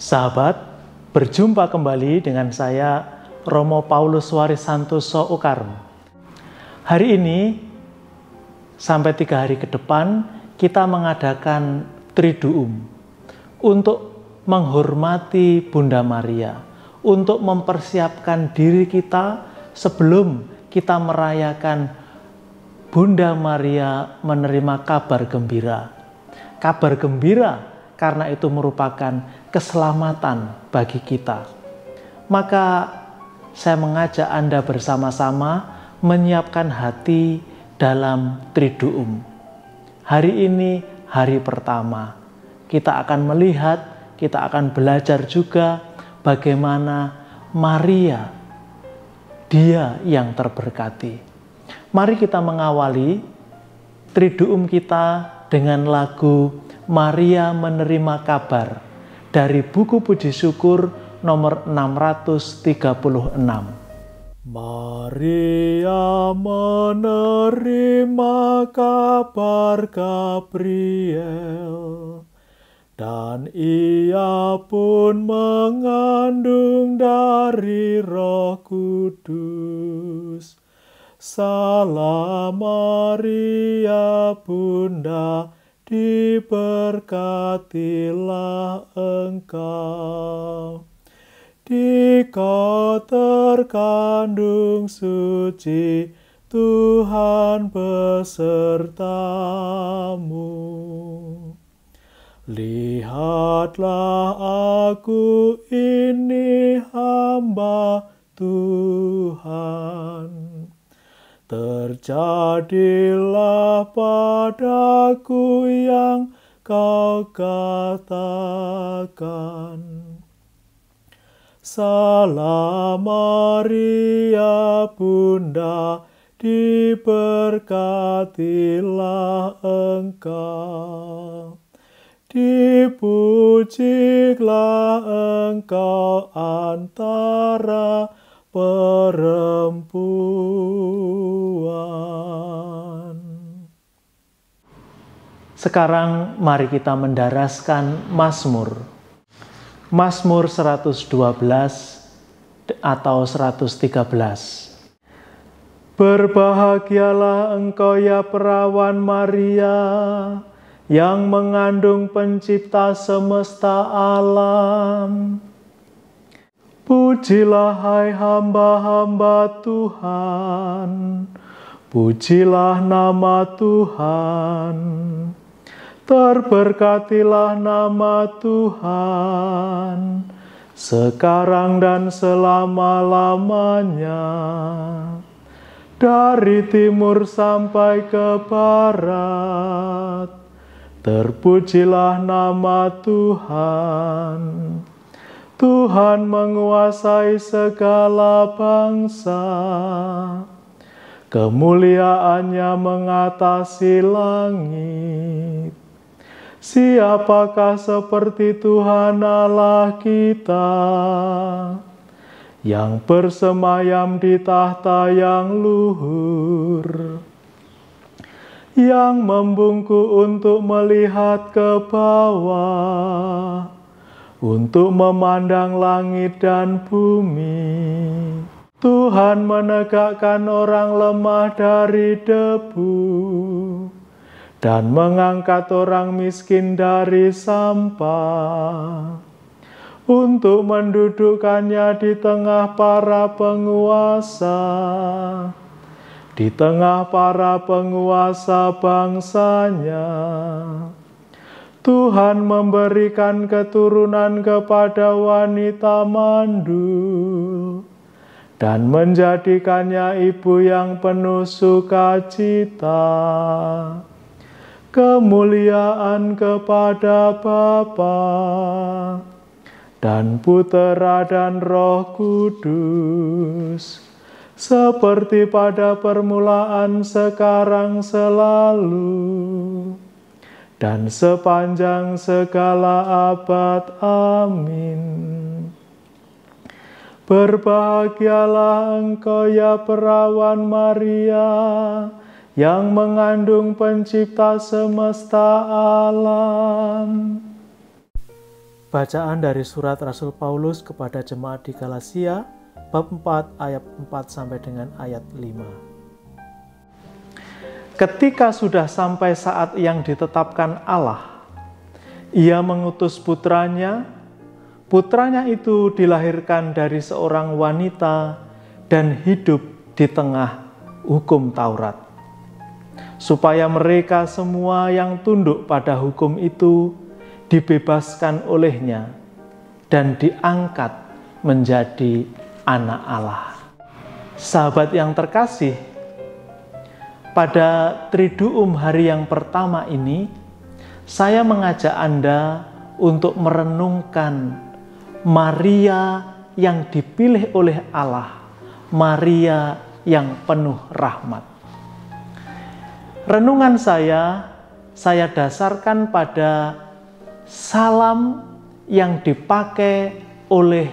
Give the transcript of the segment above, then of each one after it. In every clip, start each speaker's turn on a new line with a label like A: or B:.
A: Sahabat, berjumpa kembali dengan saya Romo Paulus Warisantoso Ukarm. Hari ini sampai 3 hari ke depan kita mengadakan Triduum untuk menghormati Bunda Maria, untuk mempersiapkan diri kita sebelum kita merayakan Bunda Maria menerima kabar gembira. Kabar gembira karena itu merupakan keselamatan bagi kita. Maka saya mengajak Anda bersama-sama menyiapkan hati dalam Triduum. Hari ini hari pertama. Kita akan melihat, kita akan belajar juga bagaimana Maria, dia yang terberkati. Mari kita mengawali Triduum kita dengan lagu Maria Menerima Kabar dari buku Puji Syukur nomor 636. Maria menerima kabar Gabriel, dan ia pun mengandung dari Roh Kudus. Salam Maria Bunda, diberkatilah engkau. Di kau terkandung suci, Tuhan besertamu. Lihatlah aku ini hamba Tuhan. Terjadilah padaku yang kau katakan. Salam Maria Bunda, diberkatilah engkau. Dipujilah engkau antara perempuan. Sekarang mari kita mendaraskan Mazmur. Mazmur 112 atau 113. Berbahagialah engkau ya perawan Maria, yang mengandung pencipta semesta alam. Pujilah hai hamba-hamba Tuhan, pujilah nama Tuhan. Terberkatilah nama Tuhan, sekarang dan selama-lamanya. Dari timur sampai ke barat, terpujilah nama Tuhan. Tuhan menguasai segala bangsa, kemuliaannya mengatasi langit. Siapakah seperti Tuhan Allah kita, yang bersemayam di tahta yang luhur, yang membungkuk untuk melihat ke bawah, untuk memandang langit dan bumi. Tuhan menegakkan orang lemah dari debu, dan mengangkat orang miskin dari sampah, untuk mendudukkannya di tengah para penguasa, di tengah para penguasa bangsanya. Tuhan memberikan keturunan kepada wanita mandul, dan menjadikannya ibu yang penuh sukacita. Kemuliaan kepada Bapa dan Putera dan Roh Kudus, seperti pada permulaan, sekarang, selalu, dan sepanjang segala abad. Amin. Berbahagialah engkau ya perawan Maria, yang mengandung pencipta semesta alam. Bacaan dari surat Rasul Paulus kepada jemaat di Galatia, bab 4 ayat 4 sampai dengan ayat 5. Ketika sudah sampai saat yang ditetapkan Allah, Ia mengutus putranya. Putranya itu dilahirkan dari seorang wanita dan hidup di tengah hukum Taurat, supaya mereka semua yang tunduk pada hukum itu dibebaskan olehnya dan diangkat menjadi anak Allah. Sahabat yang terkasih, pada Triduum hari yang pertama ini, saya mengajak Anda untuk merenungkan Maria yang dipilih oleh Allah, Maria yang penuh rahmat. Renungan saya dasarkan pada salam yang dipakai oleh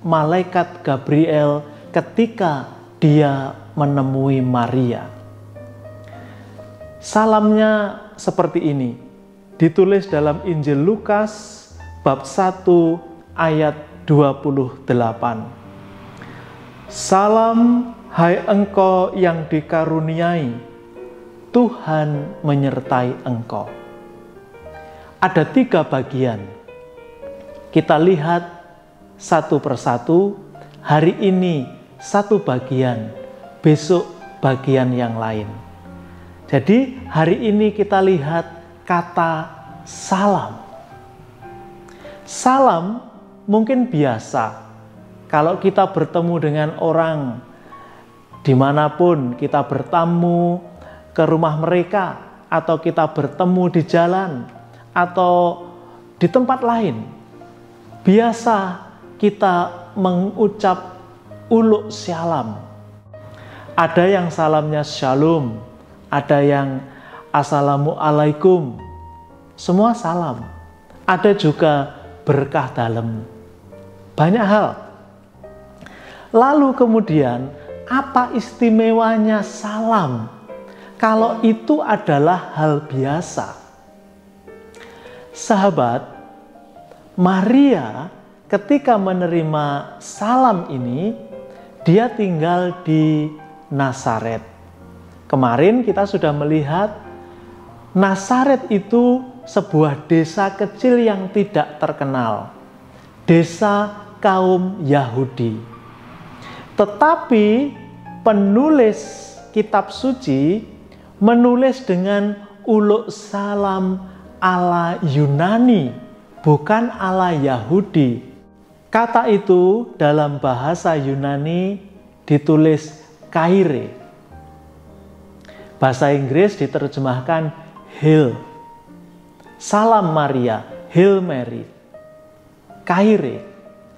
A: malaikat Gabriel ketika dia menemui Maria. Salamnya seperti ini, ditulis dalam Injil Lukas bab 1 ayat 28. Salam, hai engkau yang dikaruniai, Tuhan menyertai engkau. Ada 3 bagian. Kita lihat satu persatu. Hari ini satu bagian, besok bagian yang lain. Jadi hari ini kita lihat kata salam. Salam mungkin biasa. Kalau kita bertemu dengan orang dimanapun, kita bertamu ke rumah mereka, atau kita bertemu di jalan, atau di tempat lain, biasa kita mengucap uluk salam. Ada yang salamnya shalom, ada yang assalamualaikum, semua salam. Ada juga berkah dalam, banyak hal. Lalu kemudian, apa istimewanya salam kalau itu adalah hal biasa? Sahabat, Maria ketika menerima salam ini, dia tinggal di Nazaret. Kemarin kita sudah melihat Nazaret itu sebuah desa kecil yang tidak terkenal, desa kaum Yahudi. Tetapi penulis kitab suci menulis dengan uluk salam ala Yunani, bukan ala Yahudi. Kata itu dalam bahasa Yunani ditulis kaire. Bahasa Inggris diterjemahkan Hail. Salam Maria, Hail Mary. Kaire.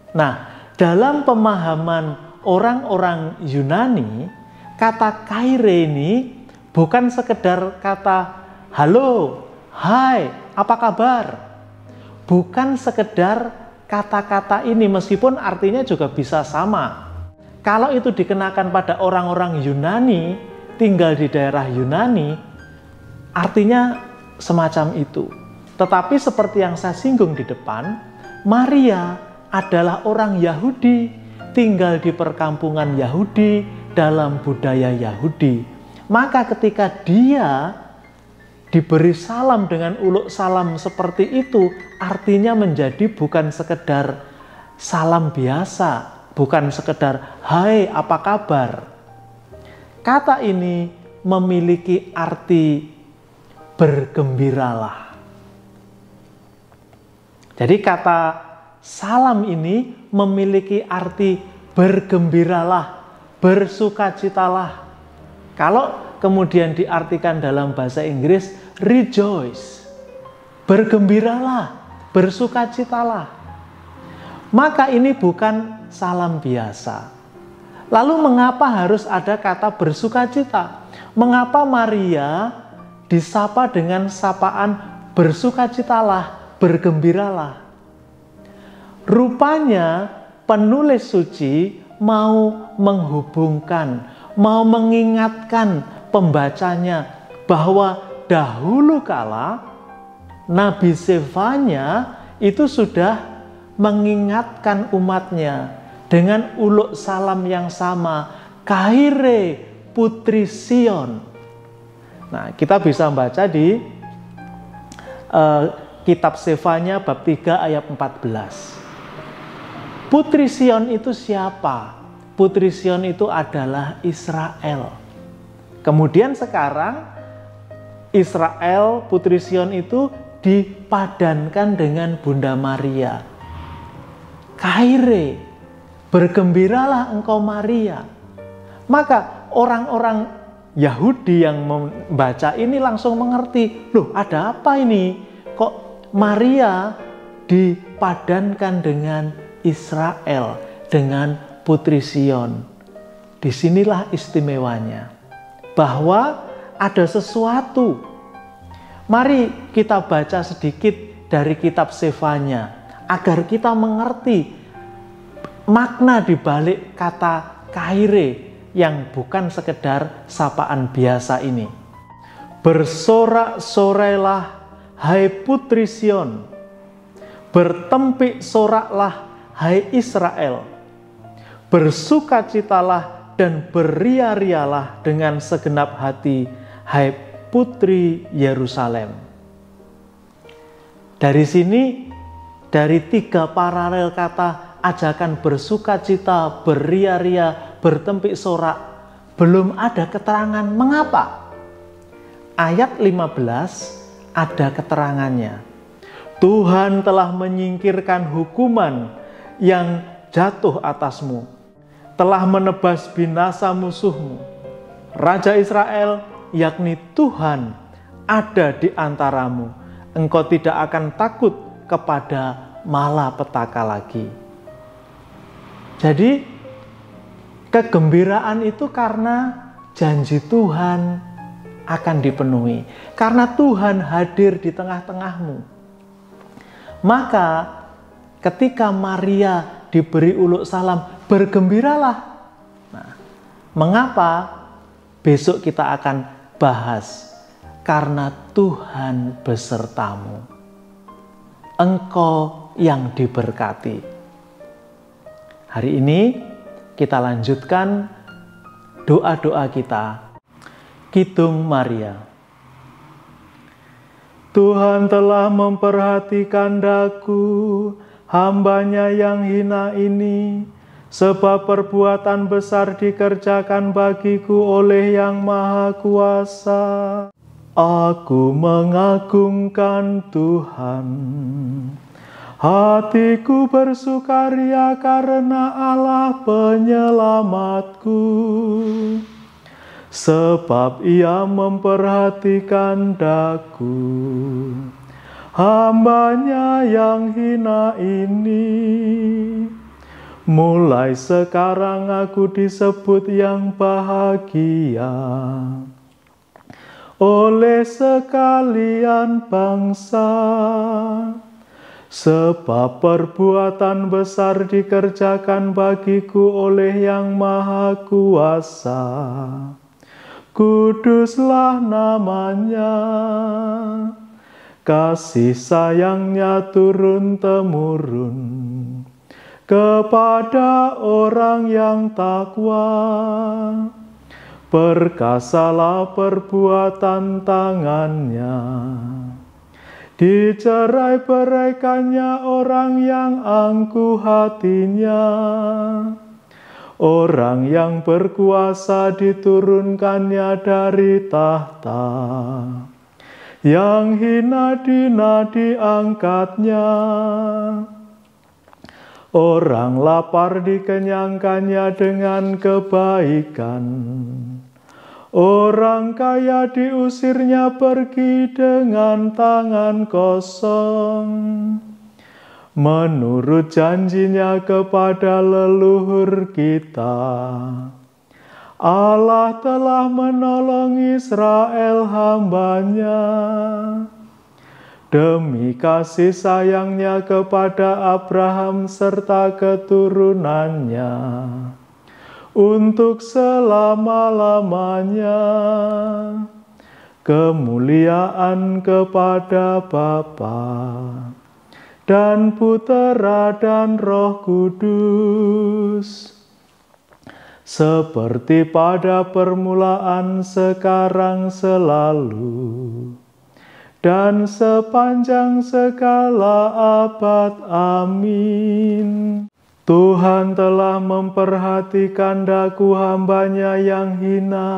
A: Nah, dalam pemahaman orang-orang Yunani, kata kaire ini bukan sekedar kata halo, hai, apa kabar? Bukan sekedar kata-kata ini, meskipun artinya juga bisa sama. Kalau itu dikenakan pada orang-orang Yunani, tinggal di daerah Yunani, artinya semacam itu. Tetapi seperti yang saya singgung di depan, Maria adalah orang Yahudi, tinggal di perkampungan Yahudi, dalam budaya Yahudi. Maka ketika dia diberi salam dengan uluk salam seperti itu, artinya menjadi bukan sekedar salam biasa, bukan sekedar hai apa kabar. Kata ini memiliki arti bergembiralah. Jadi kata salam ini memiliki arti bergembiralah, bersukacitalah. Kalau kemudian diartikan dalam bahasa Inggris, rejoice, bergembiralah, bersukacitalah. Maka ini bukan salam biasa. Lalu mengapa harus ada kata bersukacita? Mengapa Maria disapa dengan sapaan bersukacitalah, bergembiralah? Rupanya penulis suci mau menghubungkan, mau mengingatkan pembacanya bahwa dahulu kala Nabi Zefanya itu sudah mengingatkan umatnya dengan uluk salam yang sama, Kaire Putri Sion. Nah, kita bisa baca di kitab Sefanya bab 3 ayat 14. Putri Sion itu siapa? Putri Sion itu adalah Israel. Kemudian sekarang Israel, Putri Sion itu dipadankan dengan Bunda Maria. Kaire, bergembiralah engkau Maria. Maka orang-orang Yahudi yang membaca ini langsung mengerti, loh ada apa ini? Kok Maria dipadankan dengan Israel, dengan Putri Sion? Disinilah istimewanya, bahwa ada sesuatu. Mari kita baca sedikit dari kitab Sefanya agar kita mengerti makna di balik kata Kaire yang bukan sekedar sapaan biasa ini. Bersorak-sorailah hai Putri Sion, bertempik soraklah hai Israel, bersukacitalah dan beria-rialah dengan segenap hati hai Putri Yerusalem. Dari sini, dari 3 paralel kata ajakan bersukacita, beria-ria, bertempik sorak, belum ada keterangan mengapa. Ayat 15 ada keterangannya. Tuhan telah menyingkirkan hukuman yang jatuh atasmu, telah menebas binasa musuhmu. Raja Israel, yakni Tuhan, ada di antaramu. Engkau tidak akan takut kepada malapetaka lagi. Jadi, kegembiraan itu karena janji Tuhan akan dipenuhi. Karena Tuhan hadir di tengah-tengahmu. Maka, ketika Maria diberi uluk salam, bergembiralah. Nah, mengapa? Besok kita akan bahas, karena Tuhan besertamu. Engkau yang diberkati. Hari ini kita lanjutkan doa-doa kita. Kidung Maria. Tuhan telah memperhatikan daku, hambanya yang hina ini, sebab perbuatan besar dikerjakan bagiku oleh Yang Maha Kuasa. Aku mengagungkan Tuhan. Hatiku bersukaria karena Allah penyelamatku. Sebab Ia memperhatikan daku, hambanya yang hina ini. Mulai sekarang aku disebut yang bahagia oleh sekalian bangsa, sebab perbuatan besar dikerjakan bagiku oleh Yang Maha Kuasa. Kuduslah namanya, kasih sayangnya turun-temurun kepada orang yang takwa. Perkasalah perbuatan tangannya, dicerai-beraikannya orang yang angkuh hatinya. Orang yang berkuasa diturunkannya dari tahta, yang hina-dina diangkatnya. Orang lapar dikenyangkannya dengan kebaikan. Orang kaya diusirnya pergi dengan tangan kosong. Menurut janjinya kepada leluhur kita, Allah telah menolong Israel hambanya. Demi kasih sayangnya kepada Abraham serta keturunannya, untuk selama-lamanya. Kemuliaan kepada Bapa dan Putera dan Roh Kudus, seperti pada permulaan, sekarang, selalu, dan sepanjang segala abad. Amin. Tuhan telah memperhatikan daku hamba-Nya yang hina,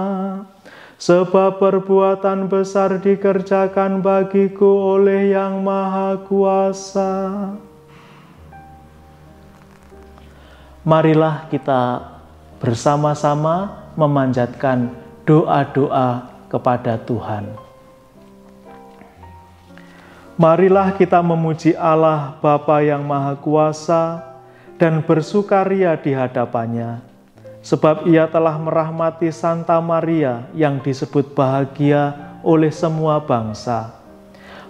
A: sebab perbuatan besar dikerjakan bagiku oleh Yang Maha Kuasa. Marilah kita bersama-sama memanjatkan doa-doa kepada Tuhan. Marilah kita memuji Allah Bapa yang Maha Kuasa dan bersukaria di hadapan-Nya, sebab Ia telah merahmati Santa Maria yang disebut bahagia oleh semua bangsa.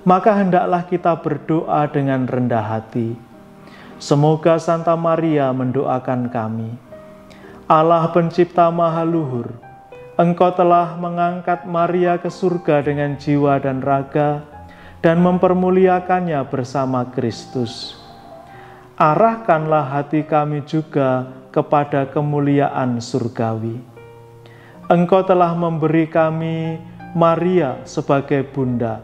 A: Maka hendaklah kita berdoa dengan rendah hati. Semoga Santa Maria mendoakan kami. Allah Pencipta Maha Luhur, Engkau telah mengangkat Maria ke surga dengan jiwa dan raga, dan mempermuliakannya bersama Kristus. Arahkanlah hati kami juga kepada kemuliaan surgawi. Engkau telah memberi kami Maria sebagai bunda.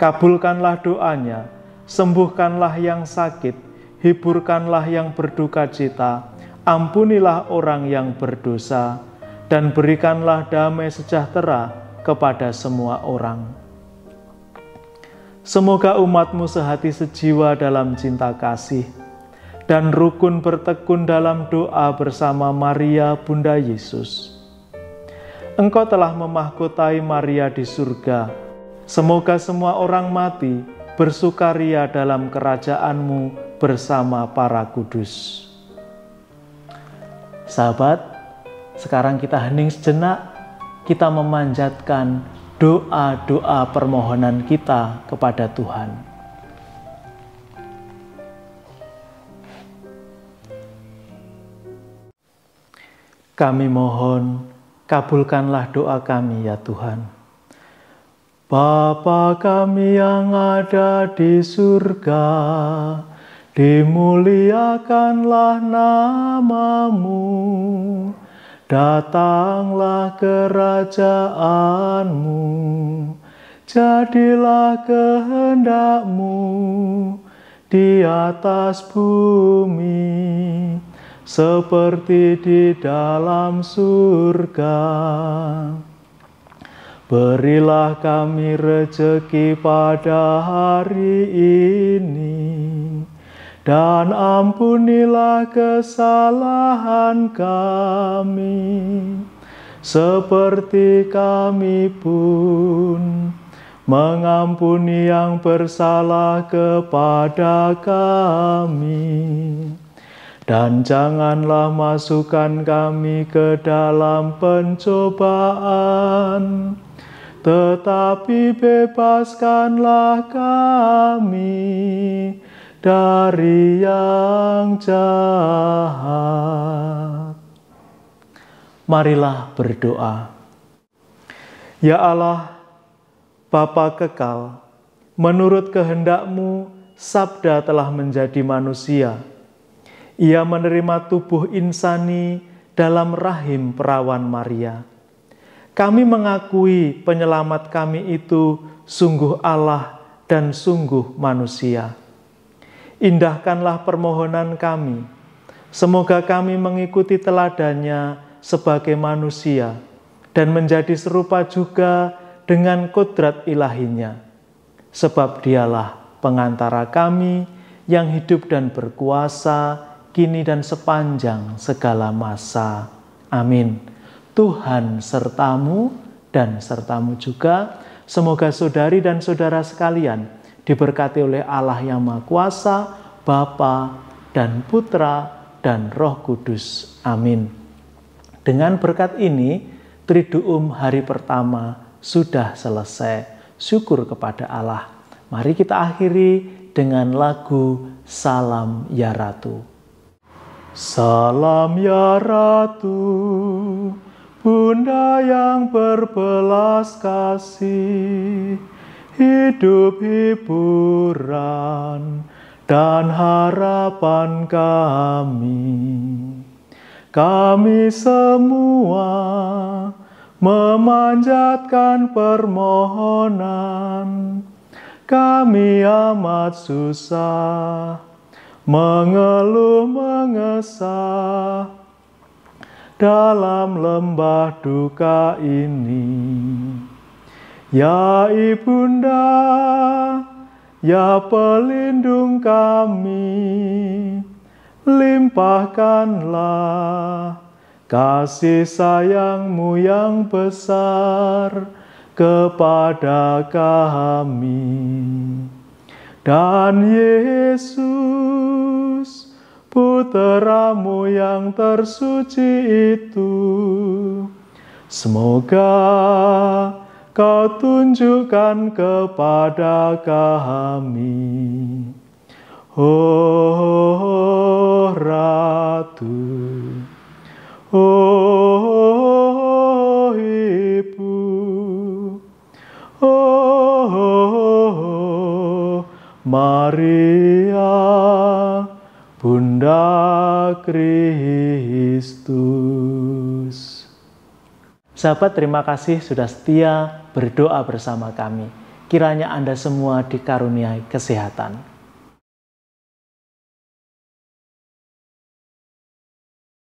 A: Kabulkanlah doanya, sembuhkanlah yang sakit, hiburkanlah yang berduka cita, ampunilah orang yang berdosa, dan berikanlah damai sejahtera kepada semua orang. Semoga umat-Mu sehati sejiwa dalam cinta kasih, dan rukun bertekun dalam doa bersama Maria Bunda Yesus. Engkau telah memahkotai Maria di surga. Semoga semua orang mati bersukaria dalam kerajaan-Mu bersama para kudus. Sahabat, sekarang kita hening sejenak, kita memanjatkan doa-doa permohonan kita kepada Tuhan. Kami mohon, kabulkanlah doa kami ya Tuhan. Bapa kami yang ada di surga, dimuliakanlah nama-Mu. Datanglah kerajaan-Mu, jadilah kehendak-Mu di atas bumi, seperti di dalam surga. Berilah kami rejeki pada hari ini, dan ampunilah kesalahan kami, seperti kami pun mengampuni yang bersalah kepada kami. Dan janganlah masukkan kami ke dalam pencobaan, tetapi bebaskanlah kami dari yang jahat. Marilah berdoa. Ya Allah, Bapa kekal, menurut kehendak-Mu, Sabda telah menjadi manusia. Ia menerima tubuh insani dalam rahim perawan Maria. Kami mengakui penyelamat kami itu sungguh Allah dan sungguh manusia. Indahkanlah permohonan kami. Semoga kami mengikuti teladannya sebagai manusia dan menjadi serupa juga dengan kodrat ilahinya. Sebab Dialah pengantara kami yang hidup dan berkuasa kini dan sepanjang segala masa. Amin. Tuhan sertamu dan sertamu juga. Semoga saudari dan saudara sekalian diberkati oleh Allah yang Maha Kuasa, Bapa dan Putra dan Roh Kudus. Amin. Dengan berkat ini, Triduum hari pertama sudah selesai. Syukur kepada Allah. Mari kita akhiri dengan lagu Salam Ya Ratu. Salam ya Ratu, Bunda yang berbelas kasih, hidup hiburan dan harapan kami. Kami semua memanjatkan permohonan. Kami amat susah, mengeluh mengesah dalam lembah duka ini. Ya Ibunda, ya pelindung kami, limpahkanlah kasih sayang-Mu yang besar kepada kami. Dan Yesus, Putra-Mu yang tersuci itu, semoga Kau tunjukkan kepada kami. Oh Ratu, oh Ibu, oh Maria, Bunda Kristus. Sahabat, terima kasih sudah setia berdoa bersama kami. Kiranya Anda semua dikaruniai kesehatan.